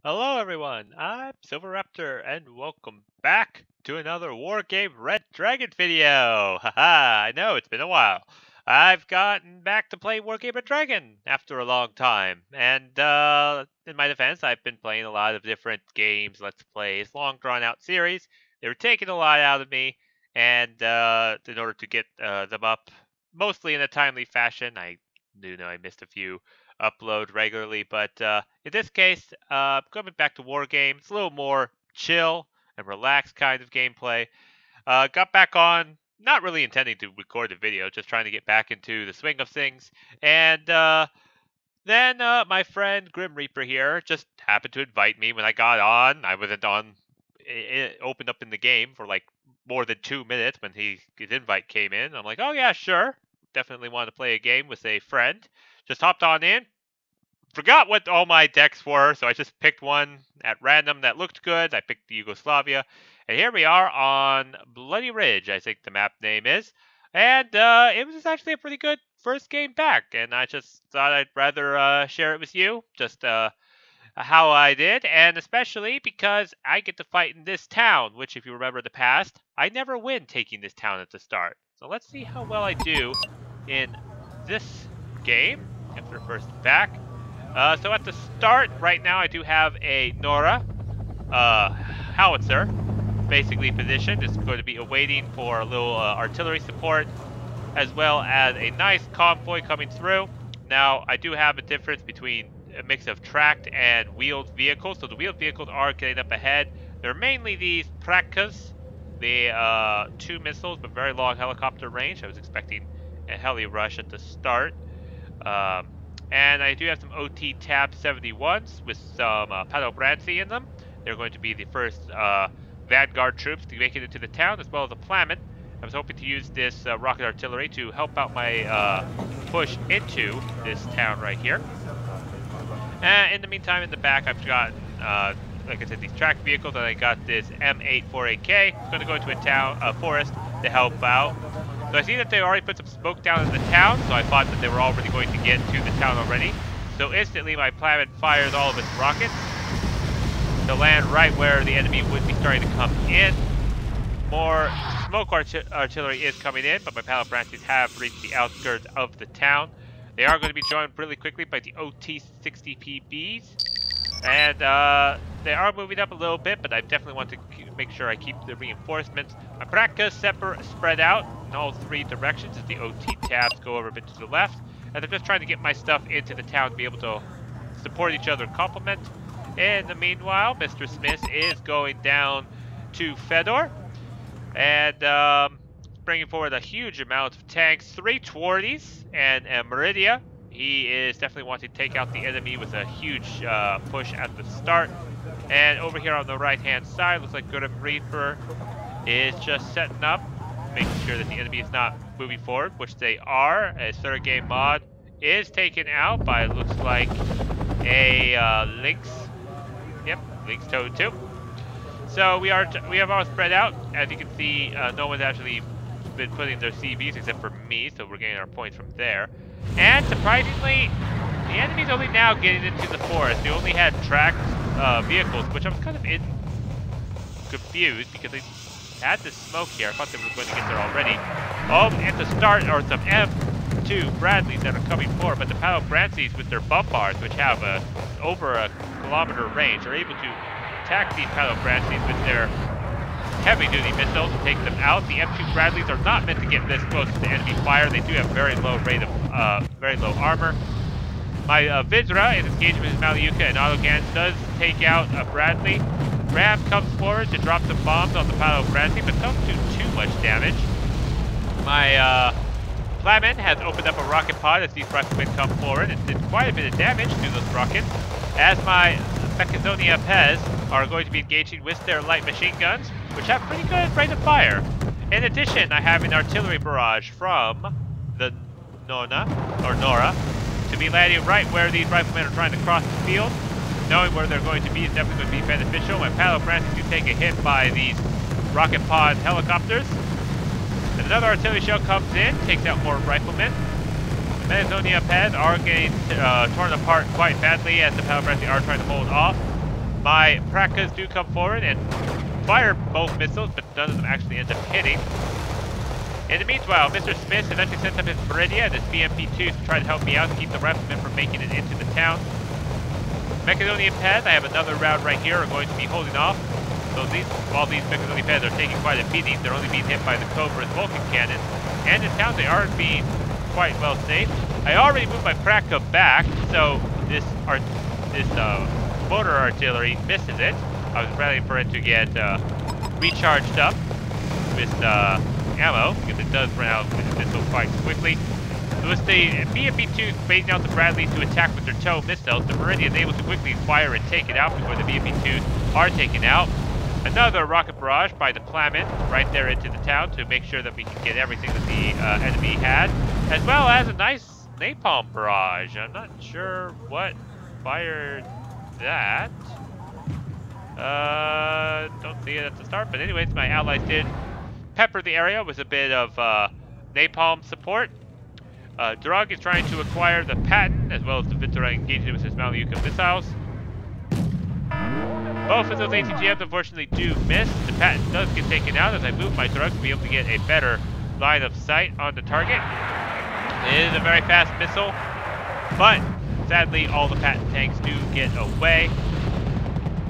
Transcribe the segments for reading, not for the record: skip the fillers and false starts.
Hello everyone, I'm Silverraptor and welcome back to another Wargame Red Dragon video! Haha, I know, it's been a while. I've gotten back to play Wargame Red Dragon after a long time, and in my defense, I've been playing a lot of different games, let's plays, long drawn out series. They were taking a lot out of me, and in order to get them up, mostly in a timely fashion, I do know I missed a few upload regularly, but in this case, coming back to Wargame, it's a little more chill and relaxed kind of gameplay. Got back on, not really intending to record the video, just trying to get back into the swing of things, and then my friend Grim Reaper here just happened to invite me when I got on. I wasn't on. It opened up in the game for like more than 2 minutes when his invite came in. I'm like, oh yeah, sure. Definitely want to play a game with a friend. Just hopped on in. Forgot what all my decks were, so I just picked one at random that looked good. I picked the Yugoslavia. And here we are on Bloody Ridge, I think the map name is. And it was actually a pretty good first game back, and I just thought I'd rather share it with you, just how I did, and especially because I get to fight in this town, which if you remember the past, I never win taking this town at the start. So let's see how well I do in this game after first back. So at the start, right now I do have a Nora howitzer, basically positioned. It's going to be awaiting for a little artillery support, as well as a nice convoy coming through. Now, I do have a difference between a mix of tracked and wheeled vehicles. So the wheeled vehicles are getting up ahead. They're mainly these Prakas, the 2 missiles, but very long helicopter range. I was expecting a heli rush at the start. And I do have some OT Tab 71s with some Padobranci in them. They're going to be the first Vanguard troops to make it into the town, as well as a Plamen. I was hoping to use this rocket artillery to help out my push into this town right here. In the meantime, in the back, I've got, like I said, these tracked vehicles, and I got this M848K. It's going to go into a forest to help out. So I see that they already put some smoke down in the town, so I thought that they were already going to get to the town already. So instantly, my Plamen fires all of its rockets to land right where the enemy would be starting to come in. More smoke artillery is coming in, but my Padobrancis have reached the outskirts of the town. They are going to be joined really quickly by the OT-60PBs. And they are moving up a little bit, but I definitely want to make sure I keep the reinforcements. My Prakas spread out in all 3 directions as the OT tabs go over a bit to the left. And I'm just trying to get my stuff into the town to be able to support each other and complement. In the meanwhile, Mr. Smith is going down to Fedor. And bringing forward a huge amount of tanks, 3 Twardies and a Meridia. He is definitely wanting to take out the enemy with a huge push at the start. And over here on the right-hand side, looks like Grim Reaper is just setting up, making sure that the enemy is not moving forward, which they are. A third game mod is taken out by, looks like, a Lynx. Yep, Lynx Toad 2. So we have all spread out. As you can see, no one's actually been putting their CVs except for me, so we're getting our points from there. And surprisingly, the enemy's only now getting into the forest. They only had tracked vehicles, which I was kind of confused because they had this smoke here. I thought they were going to get there already. Oh, at the start are some M2 Bradleys that are coming forward, but the Padobrancis with their Bumpars, which have over a kilometer range, are able to attack these Padobrancis with their heavy-duty missiles to take them out. The M2 Bradleys are not meant to get this close to the enemy fire. They do have very low rate of very low armor. My Vidra, in engagement with Maliuka and Autogan, does take out a Bradley. Ram comes forward to drop some bombs on the Padobranci, but doesn't do too much damage. My Plamen has opened up a rocket pod as these riflemen come forward and did quite a bit of damage to those rockets. As my Mechazonia Pez are going to be engaging with their light machine guns, which have pretty good rate of fire. In addition, I have an artillery barrage from the Nora to be landing right where these riflemen are trying to cross the field. Knowing where they're going to be is definitely going to be beneficial. My Padobrancis do take a hit by these rocket pod helicopters. And another artillery shell comes in, takes out more riflemen. The Mechazonia Pez are getting torn apart quite badly as the Padobrancis are trying to hold off. My Prakas do come forward and fire both missiles, but none of them actually end up hitting. In the meanwhile, Mr. Smith has actually sent up his Meridia and his BMP-2 to try to help me out to keep the riflemen from making it into the town. Macedonian Pez, I have another round right here, are going to be holding off. So while these Macedonian Pez are taking quite a beating, they're only being hit by the Cobra's Vulcan cannons. And in town, they are being quite well saved. I already moved my Kraka back, so this motor artillery misses it. I was ready for it to get recharged up with ammo, because it does run out of missile quite quickly. So with the BMP-2 phasing out the Bradleys to attack with their tow missiles, the Meridian is able to quickly fire and take it out before the BMP-2s are taken out. Another rocket barrage by the Flamen right there into the town to make sure that we can get everything that the enemy had, as well as a nice napalm barrage. I'm not sure what fired that. Don't see it at the start, but anyways, my allies did pepper the area with a bit of napalm support. Drug is trying to acquire the Patton, as well as the Vitora engaging with his Malayuka missiles. Both of those ATGMs unfortunately do miss. The Patton does get taken out as I move my Drug to be able to get a better line of sight on the target. It is a very fast missile, but sadly all the Patton tanks do get away.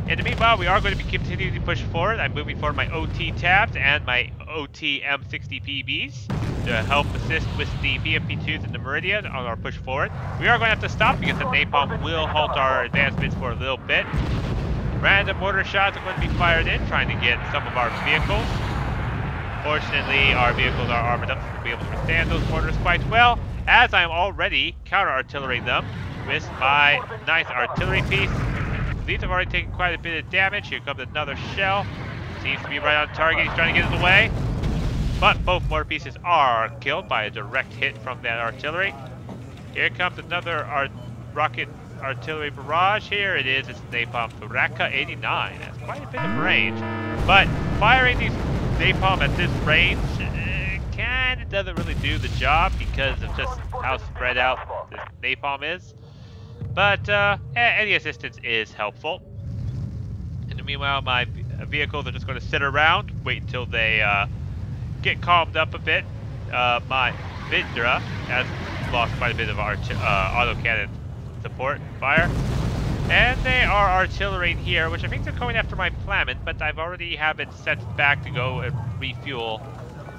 In the meanwhile, we are going to be continuing to push forward. I'm moving forward my OT tabs and my OT M60 PBs to help assist with the BMP-2s and the Meridian on our push forward. We are going to have to stop because the napalm will halt our advancements for a little bit. Random mortar shots are going to be fired in, trying to get some of our vehicles. Fortunately, our vehicles are armored up to be able to withstand those mortars quite well, as I am already counter-artillerying them with my nice artillery piece. These have already taken quite a bit of damage. Here comes another shell. Seems to be right on target. He's trying to get in the way. But both mortar pieces are killed by a direct hit from that artillery. Here comes another rocket artillery barrage. Here it is. It's napalm Furaka 89. That's quite a bit of range. But firing these napalm at this range kind of doesn't really do the job because of just how spread out this napalm is. But any assistance is helpful. In the meanwhile, my vehicles are just going to sit around, wait until they get calmed up a bit. My Vidra has lost quite a bit of autocannon support fire. And they are artillerying here, which I think they're going after my Flamen, but I've already have it sent back to go and refuel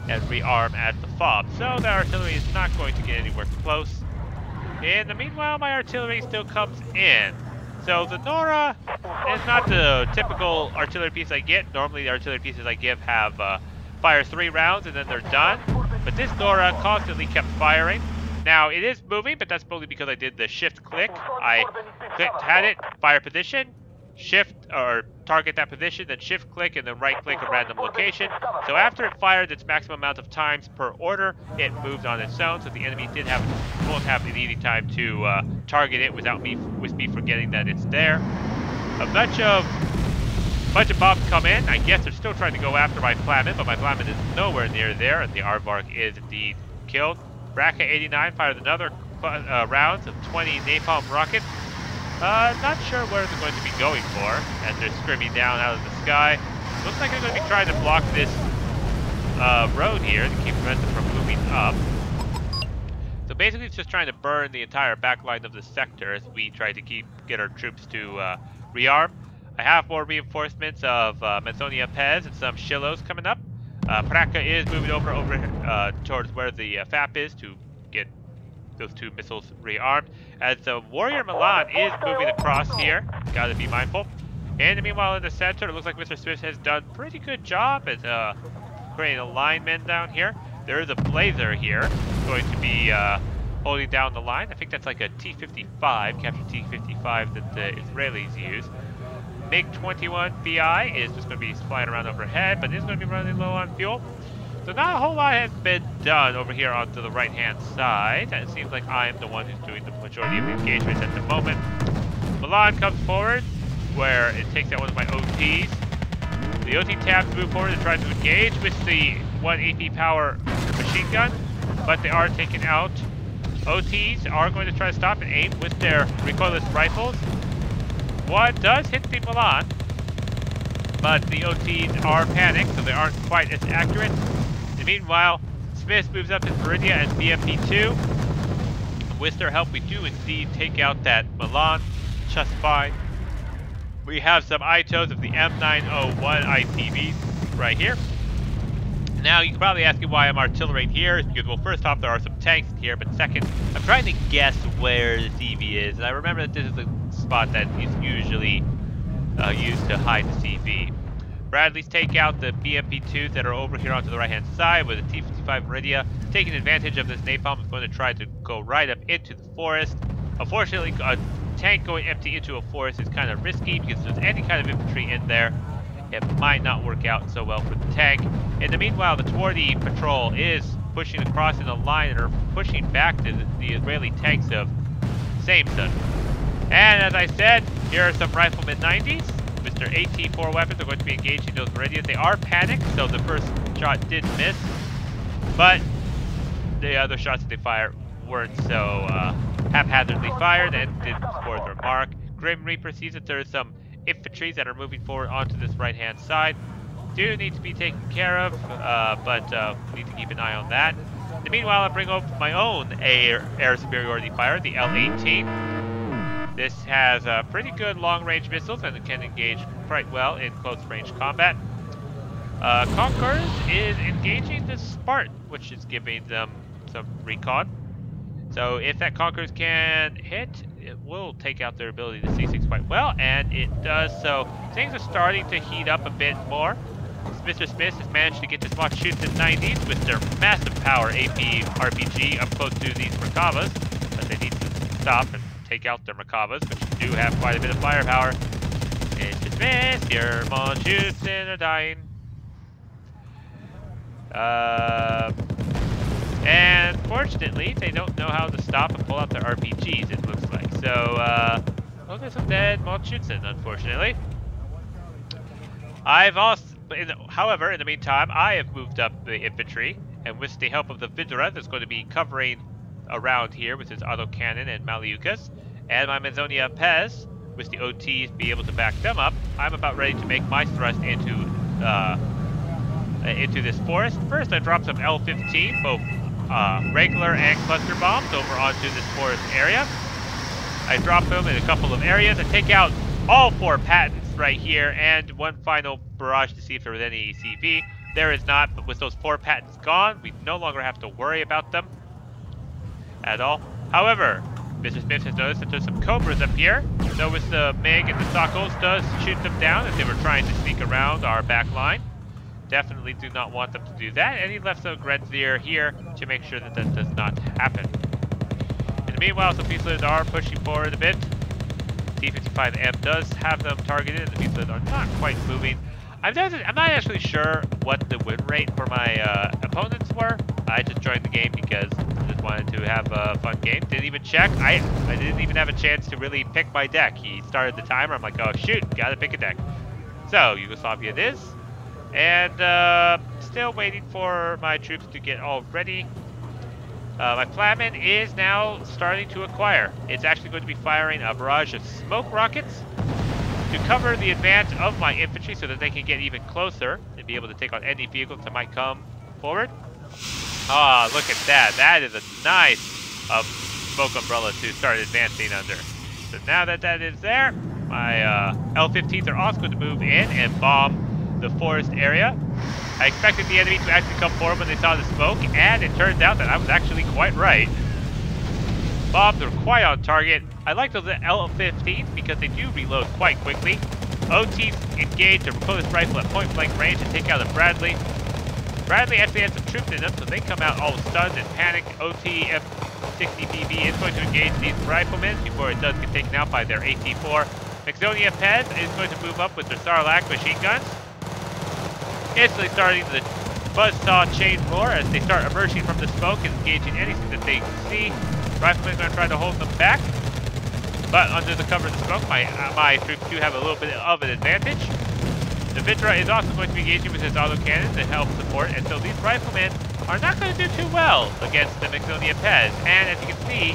and rearm at the FOB. So the artillery is not going to get anywhere close. In the meanwhile, my artillery still comes in. So the Nora is not the typical artillery piece I get. Normally the artillery pieces I give have fire 3 rounds and then they're done. But this Nora constantly kept firing. Now it is moving, but that's probably because I did the shift click. I had it, fire position, shift or target that position, then shift click and then right click a random location. So after it fired its maximum amount of times per order, it moved on its own. So the enemy won't have an easy time to target it with me forgetting that it's there. A bunch of bombs come in. I guess they're still trying to go after my Flamen, but my Flamen is nowhere near there, and the Aardvark is indeed killed. Bracca 89 fired another rounds of 20 napalm rockets. Not sure where they're going to be going for as they're screaming down out of the sky. Looks like they're going to be trying to block this road here to keep them from moving up. So basically it's just trying to burn the entire back line of the sector as we try to get our troops to rearm. I have more reinforcements of Macedonia Pez and some Shillos coming up. Praca is moving over towards where the FAP is to get those 2 missiles rearmed. As the Warrior Milan is moving across here, gotta be mindful. And meanwhile in the center, it looks like Mr. Smith has done a pretty good job at creating alignment down here. There is a Blazer here, going to be holding down the line. I think that's like a T-55, capture T-55 that the Israelis use. MiG-21 BI is just going to be flying around overhead, but it's going to be running low on fuel. So not a whole lot has been done over here onto the right-hand side. It seems like I am the one who's doing the majority of the engagements at the moment. Milan comes forward, where it takes out one of my OTs. The OT tabs move forward and try to engage with the 1 AP power machine gun, but they are taken out. OTs are going to try to stop and aim with their recoilless rifles. One does hit the Milan, but the OTs are panicked, so they aren't quite as accurate. And meanwhile, Smith moves up his Meridia and BMP2. With their help, we do indeed take out that Milan just fine. We have some ITOs of the M901 ICVs right here. Now, you can probably ask me why I'm artillerying here. It's because, well, first off, there are some tanks here, but second, I'm trying to guess where the CV is. And I remember that this is the spot that is usually used to hide the CV. Bradley's take out the BMP2s that are over here onto the right-hand side with a T-55 Meridia. Taking advantage of this napalm, is going to try to go right up into the forest. Unfortunately, a tank going empty into a forest is kind of risky because if there's any kind of infantry in there, it might not work out so well for the tank. In the meanwhile, the Twardy patrol is pushing across in a line and are pushing back to the Israeli tanks of Samson. And as I said, here are some Rifleman 90s. Mr. AT-4 weapons are going to be engaging those Meridians. They are panicked, so the first shot did miss, but the other shots that they fired weren't so haphazardly fired and didn't score their mark. Grim Reaper sees that there are some infantry that are moving forward onto this right-hand side. Do need to be taken care of, but we need to keep an eye on that. In the meanwhile, I bring over my own air superiority fire, the L-18. This has pretty good long-range missiles and it can engage quite well in close-range combat. Conquerors is engaging the Spartan, which is giving them some recon. So if that Conquerors can hit, it will take out their ability to C6 quite well, and it does. So things are starting to heat up a bit more. Mr. Smith has managed to get to Machutsin 90s with their massive power AP RPG up close to these Merkavas, but they need to stop and take out their Merkavas, which do have quite a bit of firepower. Mr. Smith, your Machutsin are dying. And fortunately, they don't know how to stop and pull out their RPGs, it looks like. So, well, there's some dead Machutsin, unfortunately. However, in the meantime, I have moved up the infantry, and with the help of the Vidra, that's going to be covering around here with his autocannon and Maliukas, and my Mazonia Pez, with the OTs be able to back them up, I'm about ready to make my thrust into this forest. First, I drop some L-15, both regular and cluster bombs, over onto this forest area. I drop them in a couple of areas. I take out all 4 patents right here, and one final barrage to see if there was any CV. There is not, but with those 4 patents gone, we no longer have to worry about them at all. However, Mr. Smith has noticed that there's some Cobras up here. So with the MiG and the Sokols does shoot them down if they were trying to sneak around our back line. Definitely do not want them to do that, and he left some Grenzier here to make sure that that does not happen. In the meanwhile, some Fusiliers are pushing forward a bit. T-55M does have them targeted, and the Fusiliers are not quite moving. I'm not actually sure what the win rate for my opponents were. I just joined the game because I just wanted to have a fun game. Didn't even check. I didn't even have a chance to really pick my deck. He started the timer. I'm like, oh shoot, gotta pick a deck. So, Yugoslavia it is. And still waiting for my troops to get all ready. My Flatman is now starting to acquire. It's actually going to be firing a barrage of smoke rockets to cover the advance of my infantry so that they can get even closer and be able to take on any vehicles that might come forward. Ah, look at that. That is a nice smoke umbrella to start advancing under. So now that that is there, my L-15s are also going to move in and bomb the forest area. I expected the enemy to actually come forward when they saw the smoke, and it turns out that I was actually quite right. Bombs are quite on target. I like those L-15s because they do reload quite quickly. OTs engage the Recordless rifle at point blank range and take out a Bradley. Bradley actually has some troops in them, so they come out all stunned and panicked. OT F-60BB is going to engage these riflemen before it does get taken out by their AT-4. Maxonia Pez is going to move up with their Sarlacc machine guns. Instantly starting the buzzsaw chain roar as they start emerging from the smoke and engaging anything that they see. Riflemen are going to try to hold them back, but under the cover of the smoke, my troops do have a little bit of an advantage. The Vidra is also going to be engaging with his autocannon to help support, and so these riflemen are not going to do too well against the Maxonia Pez. And as you can see,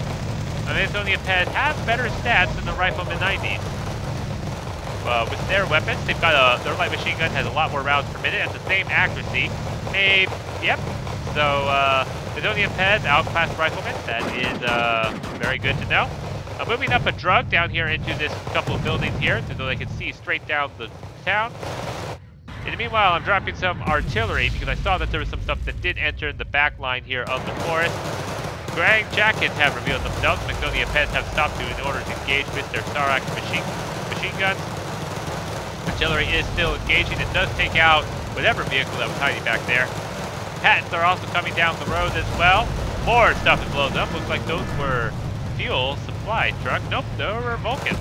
the Maxonia Pez have better stats than the Rifleman 90s. with their weapons. They've got their light machine gun has a lot more rounds per minute at the same accuracy. Yep. So Macedonia Pez outclassed riflemen. That is very good to know. Moving up a drug down here into this couple of buildings here so they can see straight down the town. In the meanwhile, I'm dropping some artillery because I saw that there was some stuff that did enter in the back line here of the forest. Grand jackets have revealed themselves. Macedonia Pez have stopped in order to engage with their Starak machine guns. Artillery is still engaging. It does take out whatever vehicle that was hiding back there. Patents are also coming down the road as well. More stuff is blown up. Looks like those were fuel supply truck. Nope, those were Vulcans.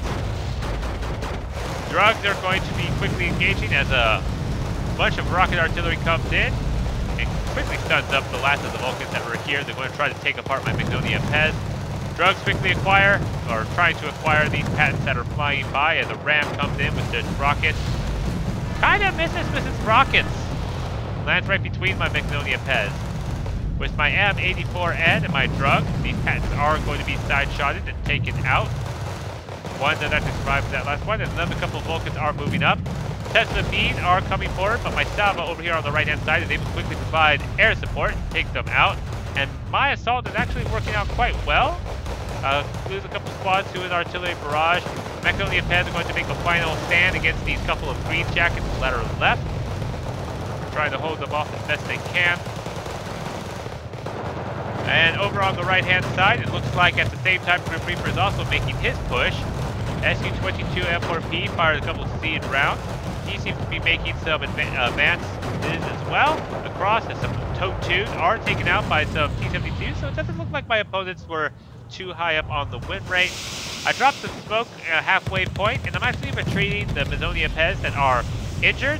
Drugs are going to be quickly engaging as a bunch of rocket artillery comes in and quickly stuns up the last of the Vulcans that were here. They're going to try to take apart my Macedonia Pez. Drugs quickly acquire, or trying to acquire these patents that are flying by as a ram comes in with its rockets. Kind of misses with its rockets. Lands right between my Macedonia Pez. With my M84N and my drug, these patents are going to be side-shotted and taken out. One that actually survived that last one, and another couple of Vulcans are moving up. Tesla Bean are coming forward, but my Salva over here on the right-hand side is able to quickly provide air support, take them out. And my assault is actually working out quite well. Lose a couple squads to an artillery barrage. Macedonia Pez are going to make a final stand against these couple of green jackets that are left. We're trying to hold them off as best they can. And over on the right-hand side, it looks like at the same time Grim Reaper is also making his push. SU-22 M4P fired a couple of seed rounds. He seems to be making some advances as well across, as some TOE-2s are taken out by some T-72, so it doesn't look like my opponents were too high up on the win rate. I dropped some smoke at a halfway point, and I'm actually retreating the Macedonia Pez that are injured,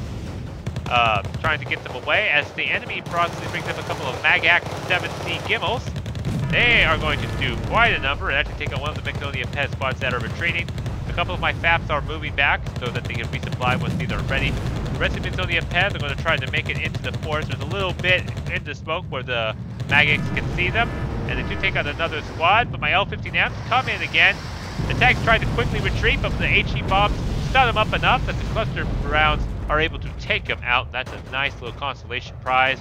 trying to get them away, as the enemy probably brings up a couple of Magac 7C Gimmels. They are going to do quite a number and actually take out one of the Macedonia Pez squads that are retreating. A couple of my FAPs are moving back so that they can resupply once these are ready. The rest of Macedonia Pez are going to try to make it into the forest. There's a little bit in the smoke where the Magics can see them, and they do take out another squad, but my L-15Ms come in again. The tanks try to quickly retreat, but the HE bombs stun them up enough that the cluster rounds are able to take them out. That's a nice little consolation prize.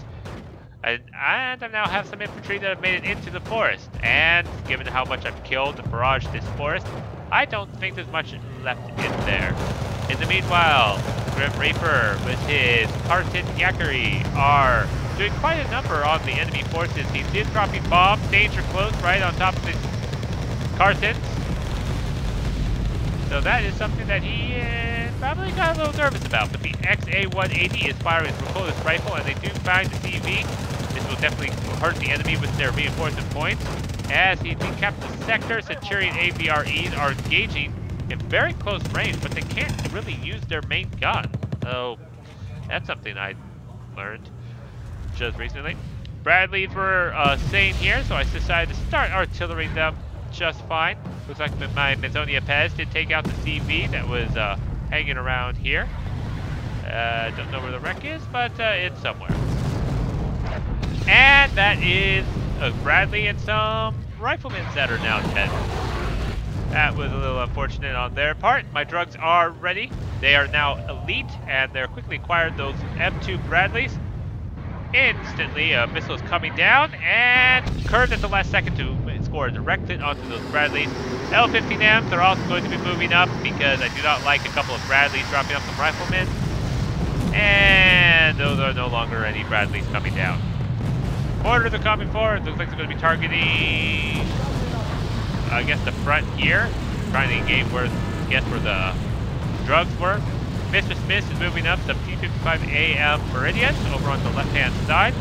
And I now have some infantry that have made it into the forest. And given how much I've killed and barraged this forest, I don't think there's much left in there. In the meanwhile, Grim Reaper with his Parton Yakari are doing quite a number on the enemy forces. He is dropping bombs, danger close, right on top of his Cartons. So that is something that he probably got a little nervous about. But the XA-180 is firing his recoilless rifle, and they do find the CV. This will definitely hurt the enemy with their reinforcement points. As he decaps the sector, Centurion AVREs are engaging in very close range, but they can't really use their main gun. So that's something I learned just recently. Bradleys were staying here, so I decided to start artillerying them just fine. Looks like my Macedonia Pez did take out the CV that was hanging around here. Don't know where the wreck is, but it's somewhere. And that is a Bradley and some riflemen that are now dead. That was a little unfortunate on their part. My drugs are ready. They are now elite, and they're quickly acquired those M2 Bradleys. Instantly, a missile is coming down and curved at the last second to score a direct hit onto those Bradleys. L-15Ms are also going to be moving up because I do not like a couple of Bradleys dropping off some riflemen. And those are no longer any Bradleys coming down. Mortars are coming forward. Looks like they're going to be targeting, I guess, the front here. Trying to engage where the drugs were. Mr. Smith is moving up some T-55 AM Meridian over on the left-hand side.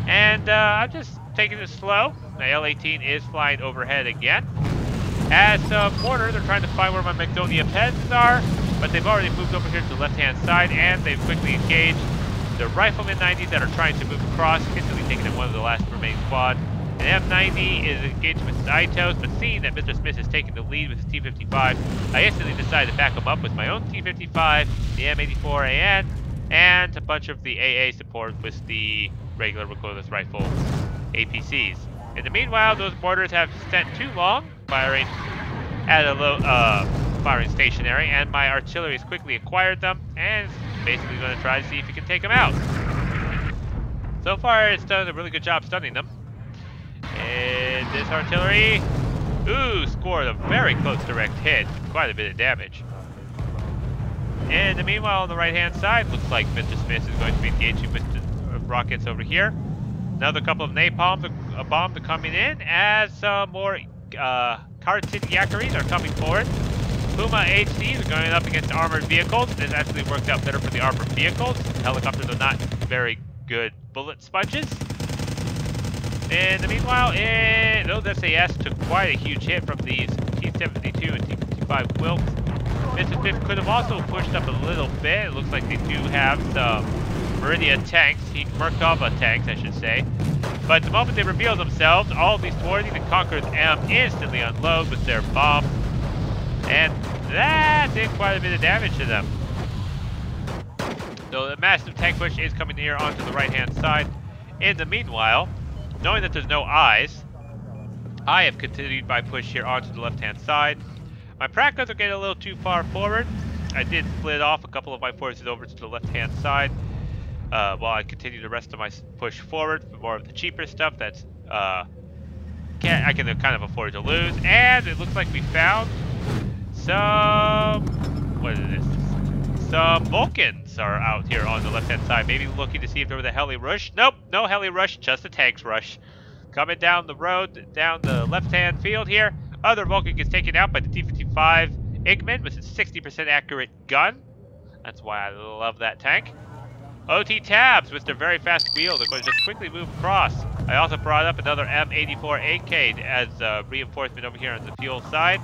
And I'm just taking it slow. My L-18 is flying overhead again. As mortars are trying to find where my Macedonia Pezs are, but they've already moved over here to the left-hand side, and they've quickly engaged the Rifleman 90s that are trying to move across, instantly taking in one of the last remaining squad. An M90 is engaged with his ITOs, but seeing that Mr. Smith is taking the lead with his T-55, I instantly decided to back him up with my own T-55, the M84AN, and a bunch of the AA support with the regular recoilless rifle APCs. In the meanwhile, those mortars have spent too long firing at a low, firing stationary, and my artillery has quickly acquired them, and is basically going to try to see if he can take them out. So far, it's done a really good job stunning them. And this artillery, ooh, scored a very close direct hit, quite a bit of damage. And meanwhile, on the right-hand side, looks like Mr. Smith is going to be engaging with the rockets over here. Another couple of napalm bombs are coming in, as some more Kartin Yakaris are coming forward. Puma HCs are going up against armored vehicles. This actually worked out better for the armored vehicles. Helicopters are not very good bullet sponges. And meanwhile, those SAS took quite a huge hit from these T-72 and T-55 Wilks. Mr. Smith could have also pushed up a little bit. It looks like they do have some Meridia tanks, Merkava tanks, I should say. But the moment they reveal themselves, all of these thwarting and Conqueror's M instantly unload with their bombs. And that did quite a bit of damage to them. So the massive tank push is coming here onto the right-hand side. In the meanwhile, knowing that there's no eyes, I have continued my push here onto the left-hand side. My Prakkas are getting a little too far forward. I did split off a couple of my forces over to the left-hand side while I continue the rest of my push forward for more of the cheaper stuff that's I can kind of afford to lose. And it looks like we found some... what is this? Some Vulcans are out here on the left-hand side. Maybe looking to see if there was a heli rush. Nope, no heli rush, just a tanks rush. Coming down the road, down the left-hand field here. Other Vulcan gets taken out by the T-55 Igman with its 60% accurate gun. That's why I love that tank. OT Tabs with their very fast wheels are going to just quickly move across. I also brought up another M84AK as reinforcement over here on the fuel side.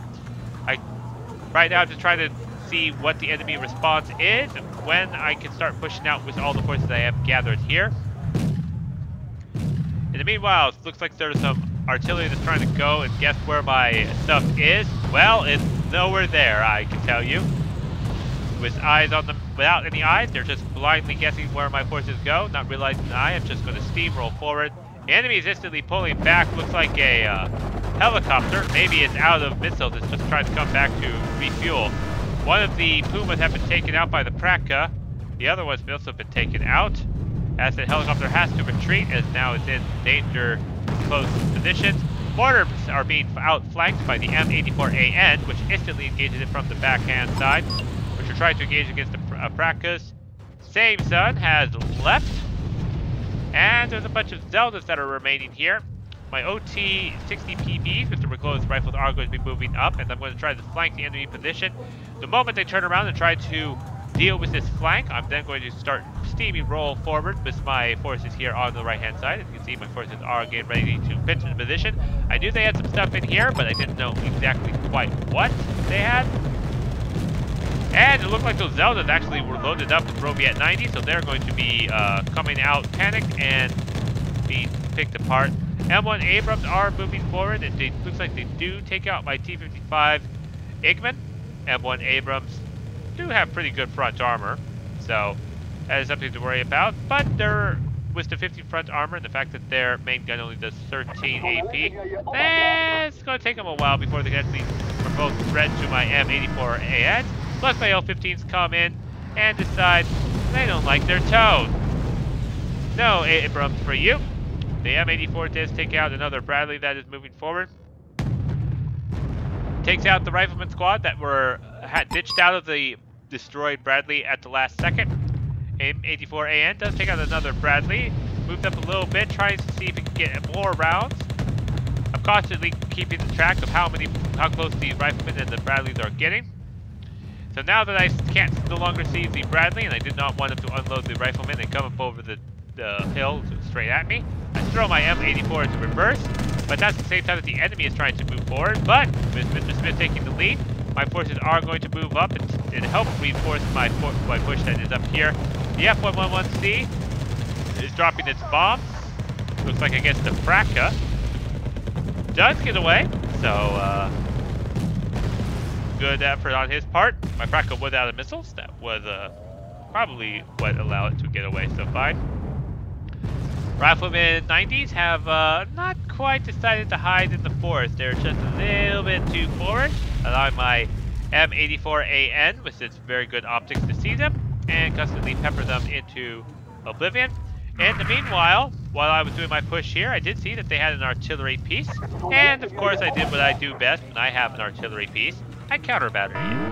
Right now I'm just trying to see what the enemy response is and when I can start pushing out with all the forces I have gathered here. In the meanwhile, it looks like there's some artillery that's trying to go and guess where my stuff is. Well, it's nowhere there, I can tell you. With eyes on them, without any eyes, they're just blindly guessing where my forces go, not realizing that I am just going to steamroll forward. The enemy is instantly pulling back. Looks like a helicopter. Maybe it's out of missiles. It's just trying to come back to refuel. One of the Pumas have been taken out by the Prakka. The other one's also been taken out, as the helicopter has to retreat, as now it's in danger close positions. Mortars are being outflanked by the M84AN, which instantly engages it from the backhand side, which are trying to engage against the Prakkas. Same Sun has left, and there's a bunch of Zeldas that are remaining here. My OT-60 PBs with the reclosed rifles are going to be moving up, and I'm going to try to flank the enemy position. The moment they turn around and try to deal with this flank, I'm then going to start steaming roll forward with my forces here on the right-hand side. As you can see, my forces are getting ready to pitch into position. I knew they had some stuff in here, but I didn't know exactly quite what they had. And it looked like those Zeldas actually were loaded up with Roviet 90, so they're going to be coming out panicked and being picked apart. M1 Abrams are moving forward, and it looks like they do take out my T-55 Igman. M1 Abrams do have pretty good front armor, so that is something to worry about. But they're, with the 50 front armor and the fact that their main gun only does 13 AP, it's going to take them a while before they can actually propose a threat to my M84AN. Plus my L-15s come in and decide they don't like their tone. No Abrams for you. The M84 does take out another Bradley that is moving forward. Takes out the rifleman squad that had ditched out of the destroyed Bradley at the last second. M84AN does take out another Bradley. Moved up a little bit, trying to see if it can get more rounds. I'm constantly keeping track of how close the riflemen and the Bradleys are getting. So now that I can't no longer see the Bradley, and I did not want him to unload the rifleman and come up over the hill straight at me, I throw my M84 into reverse, but that's the same time that the enemy is trying to move forward. But with Mr. Smith taking the lead, my forces are going to move up and help reinforce my push that is up here. The F-111C is dropping its bombs. Looks like against the Prakka. Does get away, so good effort on his part. My Prakka was out of missiles. That was probably what allowed it to get away so fine. Riflemen 90s have not quite decided to hide in the forest. They're just a little bit too forward, allowing my M84AN with its very good optics to see them, and constantly pepper them into oblivion. In the meanwhile, while I was doing my push here, I did see that they had an artillery piece, and of course I did what I do best when I have an artillery piece. I counter battery it.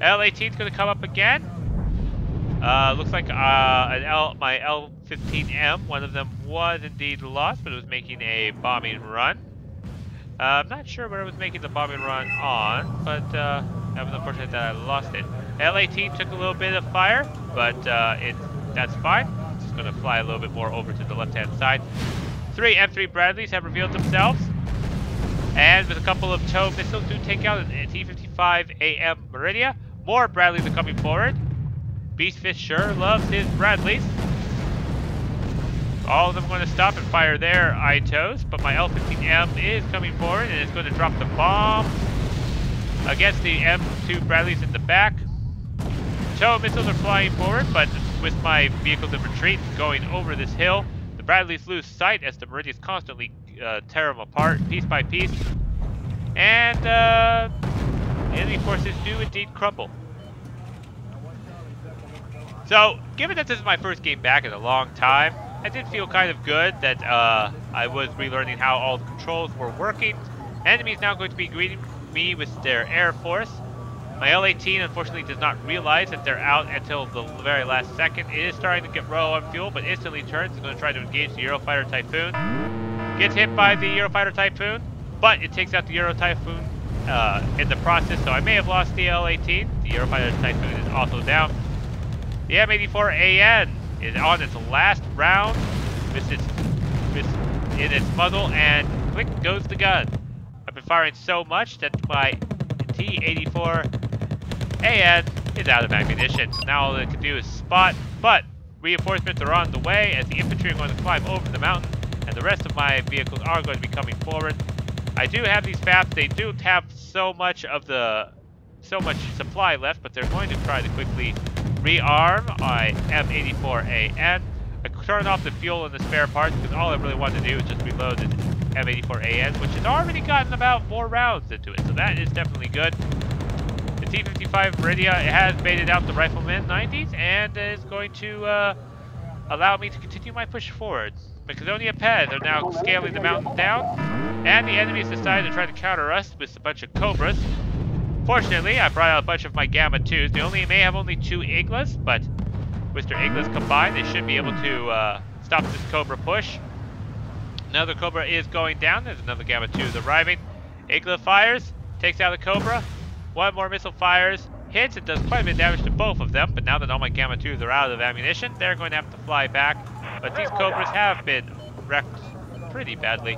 L18 is going to come up again. Looks like my L15M, one of them was indeed lost, but it was making a bombing run. I'm not sure where it was making the bombing run on, but that was unfortunate that I lost it. L18 took a little bit of fire, but that's fine. It's just going to fly a little bit more over to the left-hand side. 3 M3 Bradleys have revealed themselves, and with a couple of tow missiles do take out an T-55AM Meridia. More Bradleys are coming forward. Beastfist sure loves his Bradleys. All of them are going to stop and fire their ITOs, but my L-15M is coming forward and is going to drop the bomb against the M2 Bradleys in the back. Tow missiles are flying forward, but with my vehicles in retreat going over this hill, the Bradleys lose sight as the Meridians constantly tear them apart piece by piece. And enemy forces do indeed crumble. So, given that this is my first game back in a long time, I did feel kind of good that I was relearning how all the controls were working. Enemy is now going to be greeting me with their air force. My L-18 unfortunately does not realize that they're out until the very last second. It is starting to get low on fuel, but instantly turns. It's going to try to engage the Eurofighter Typhoon. Gets hit by the Eurofighter Typhoon, but it takes out the Euro Typhoon in the process, so I may have lost the L-18. The Eurofighter Typhoon is also down. The M84AN is on its last round in its muzzle, and click goes the gun. I've been firing so much that my T-84AN is out of ammunition, so now all it can do is spot, but reinforcements are on the way as the infantry are going to climb over the mountain, and the rest of my vehicles are going to be coming forward. I do have these FAPs. They do have so much supply left, but they're going to try to quickly rearm my M84AN. I turned off the fuel and the spare parts because all I really wanted to do was just reload the M84AN, which has already gotten about 4 rounds into it, so that is definitely good. The T-55 Meridia has made it out the Rifleman 90s and is going to allow me to continue my push forward. The Macedonia Pez are now scaling the mountain down, and the enemies decided to try to counter us with a bunch of Cobras. Fortunately, I brought out a bunch of my Gamma 2s. They may have only 2 Iglas, but with their Iglas combined, they should be able to stop this Cobra push. Another Cobra is going down. There's another Gamma 2 arriving. Igla fires, takes out the Cobra. 1 more missile fires, hits, and does quite a bit of damage to both of them. But now that all my Gamma 2s are out of ammunition, they're going to have to fly back. But these Cobras have been wrecked pretty badly.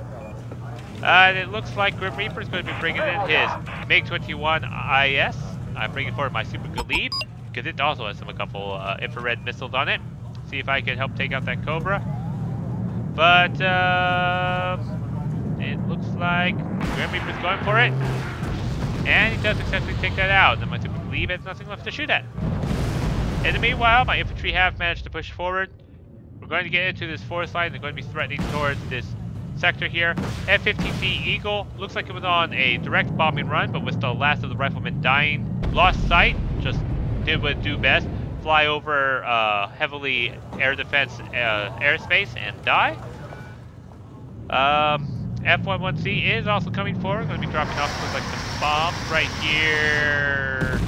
And it looks like Grim Reaper is going to be bringing in his MiG-21 IS. I'm bringing forward my Super Galib, because it also has a couple infrared missiles on it. See if I can help take out that Cobra. But it looks like Grim Reaper's going for it. And he does successfully take that out. And my Super Galib has nothing left to shoot at. In the meanwhile, my infantry have managed to push forward. We're going to get into this forest line. They're going to be threatening towards this sector here. F-15B Eagle looks like it was on a direct bombing run, but with the last of the riflemen dying, lost sight, just did what it do best, fly over heavily air defense airspace and die. F-11C is also coming forward, going to be dropping off with like some bombs right here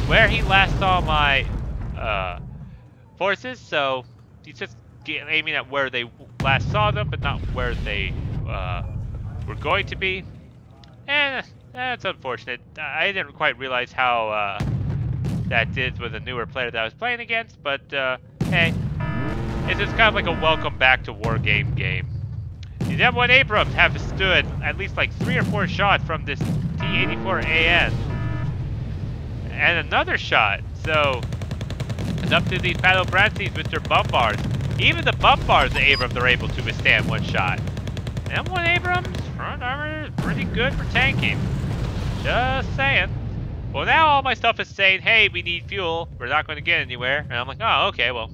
where he last saw my forces, so he's just aiming at where they last saw them, but not where they were going to be. And that's unfortunate. I didn't quite realize how that did with a newer player that I was playing against, but hey, it's just kind of like a welcome back to Wargame game. These M1 Abrams have stood at least like 3 or 4 shots from this T-84AN. And another shot, so it's up to these Battle Brancies with their Bombards. Even the Bombards, the Abrams are able to withstand 1 shot. M1 Abrams front armor is pretty good for tanking. Just saying. Well, now all my stuff is saying, hey, we need fuel. We're not going to get anywhere. And I'm like, oh, okay, well,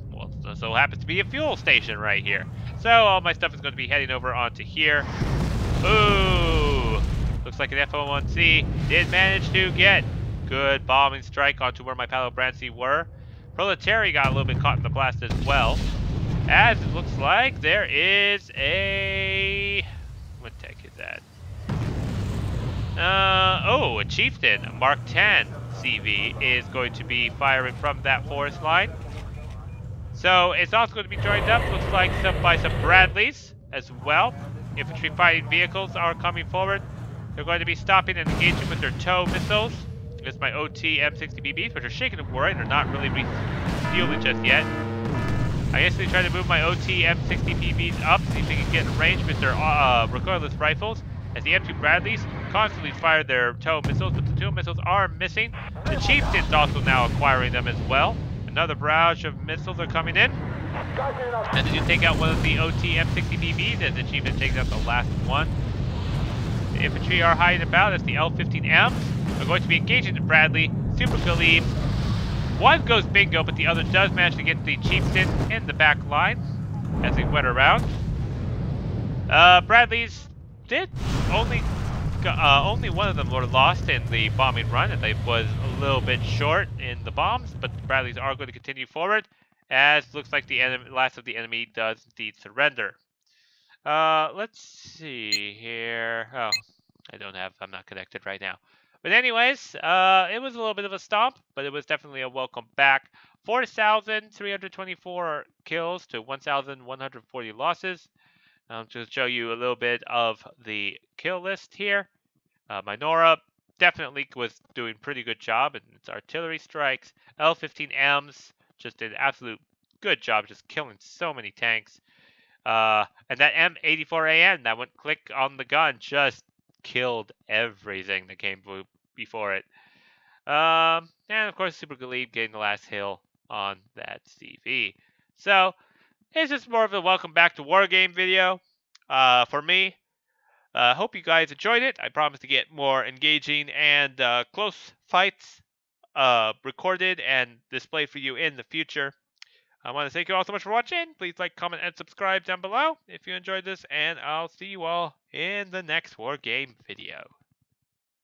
so happens to be a fuel station right here. So all my stuff is going to be heading over onto here. Ooh. Looks Looks like an F-01C did manage to get good bombing strike onto where my Palobranci were. Proletary got a little bit caught in the blast as well. As it looks like there is a... What tech is that? Oh, a Chieftain, Mark 10 CV, is going to be firing from that forest line. So it's also going to be joined up, looks like, by some Bradleys as well. Infantry fighting vehicles are coming forward. They're going to be stopping and engaging with their tow missiles. It's my OT M60BBs, which are shaking up right. They're not really refueling just yet. I instantly try to move my OT M60BBs up, see if they can get in range with their recoilless rifles. As the M2 Bradleys constantly fire their tow missiles, but the tow missiles are missing. The Chieftain's also now acquiring them as well. Another barrage of missiles are coming in. And then you take out one of the OT M60BBs, as the Chieftain takes out the last one. The infantry are hiding about as the L-15Ms are going to be engaging the Bradley. Super Galib. One goes bingo, but the other does manage to get the Chieftain in the back line as he went around. Bradleys did only one of them were lost in the bombing run, and they was a little bit short in the bombs, but the Bradleys are going to continue forward, as looks like the last of the enemy does indeed surrender. Let's see here. Oh, I'm not connected right now. But anyways, it was a little bit of a stomp, but it was definitely a welcome back. 4,324 kills to 1,140 losses. To show you a little bit of the kill list here. Minora definitely was doing pretty good job in its artillery strikes. L-15Ms just did an absolute good job just killing so many tanks. And that M84AN that went click on the gun just killed everything that came before it. And of course Super Galib getting the last hill on that CV. So it's just more of a welcome back to Wargame video for me. Hope you guys enjoyed it. I promise to get more engaging and close fights recorded and displayed for you in the future. I want to thank you all so much for watching. Please like, comment, and subscribe down below if you enjoyed this, and I'll see you all in the next Wargame video.